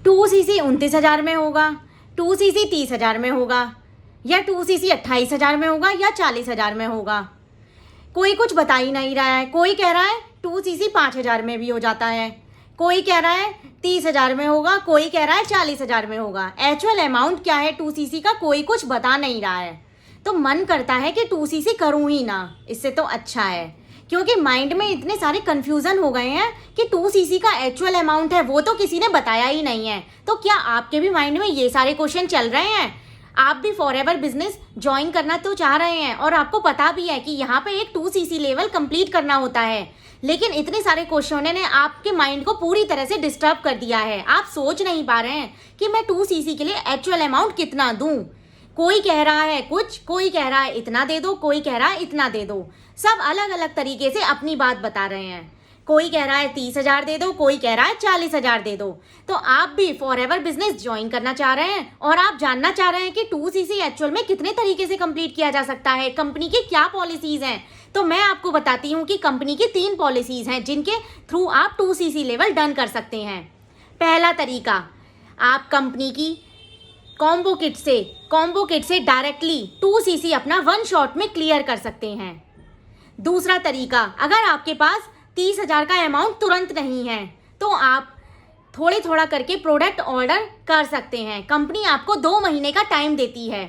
2cc 29,000 में होगा, 2cc 30,000 में होगा, या 2cc 28,000 में होगा, या 40,000 में होगा। कोई कुछ बता ही नहीं रहा है। कोई कह रहा है 2cc 5,000 में भी हो जाता है, कोई कह रहा है 30,000 में होगा, कोई कह रहा है 40,000 में होगा। एक्चुअल अमाउंट क्या है 2cc का कोई कुछ बता नहीं रहा है। तो मन करता है कि 2cc करूँ ही ना, इससे तो अच्छा है, क्योंकि माइंड में इतने सारे कन्फ्यूज़न हो गए हैं कि 2cc का एक्चुअल अमाउंट है वो तो किसी ने बताया ही नहीं है। तो क्या आपके भी माइंड में ये सारे क्वेश्चन चल रहे हैं? आप भी फॉरएवर बिजनेस ज्वाइन करना तो चाह रहे हैं और आपको पता भी है कि यहाँ पे एक 2cc लेवल कंप्लीट करना होता है, लेकिन इतने सारे क्वेश्चनों ने आपके माइंड को पूरी तरह से डिस्टर्ब कर दिया है। आप सोच नहीं पा रहे हैं कि मैं 2cc के लिए एक्चुअल अमाउंट कितना दूं। कोई कह रहा है कुछ, कोई कह रहा है इतना दे दो, कोई कह रहा है इतना दे दो। सब अलग अलग तरीके से अपनी बात बता रहे हैं। कोई कह रहा है 30,000 दे दो, कोई कह रहा है 40,000 दे दो। तो आप भी फॉरएवर बिजनेस ज्वाइन करना चाह रहे हैं और आप जानना चाह रहे हैं कि 2cc एक्चुअल में कितने तरीके से कंप्लीट किया जा सकता है, कंपनी की क्या पॉलिसीज हैं। तो मैं आपको बताती हूँ कि कंपनी की 3 पॉलिसीज हैं जिनके थ्रू आप 2cc लेवल डन कर सकते हैं। पहला तरीका, आप कंपनी की कॉम्बो किट से डायरेक्टली 2cc अपना 1 शॉट में क्लियर कर सकते हैं। दूसरा तरीका, अगर आपके पास 30,000 का अमाउंट तुरंत नहीं है तो आप थोड़े थोड़ा करके प्रोडक्ट ऑर्डर कर सकते हैं। कंपनी आपको 2 महीने का टाइम देती है।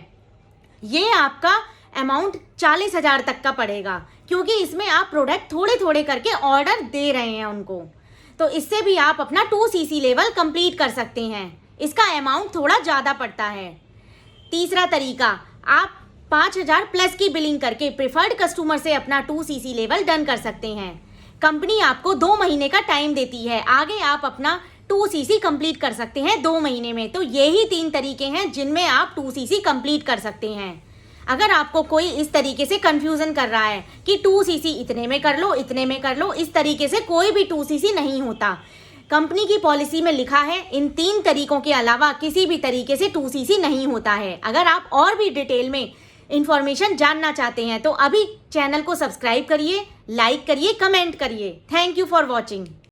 ये आपका अमाउंट 40,000 तक का पड़ेगा, क्योंकि इसमें आप प्रोडक्ट थोड़े थोड़े करके ऑर्डर दे रहे हैं उनको। तो इससे भी आप अपना 2cc लेवल कंप्लीट कर सकते हैं। इसका अमाउंट थोड़ा ज़्यादा पड़ता है। तीसरा तरीका, आप 5,000 प्लस की बिलिंग करके प्रिफर्ड कस्टमर से अपना 2cc लेवल डन कर सकते हैं। कंपनी आपको 2 महीने का टाइम देती है, आगे आप अपना 2cc कंप्लीट कर सकते हैं 2 महीने में। तो यही 3 तरीके हैं जिनमें आप 2cc कंप्लीट कर सकते हैं। अगर आपको कोई इस तरीके से कंफ्यूजन कर रहा है कि 2cc इतने में कर लो, इतने में कर लो, इस तरीके से कोई भी 2cc नहीं होता। कंपनी की पॉलिसी में लिखा है इन 3 तरीकों के अलावा किसी भी तरीके से 2cc नहीं होता है। अगर आप और भी डिटेल में इंफॉर्मेशन जानना चाहते हैं तो अभी चैनल को सब्सक्राइब करिए, लाइक करिए, कमेंट करिए। Thank you for watching.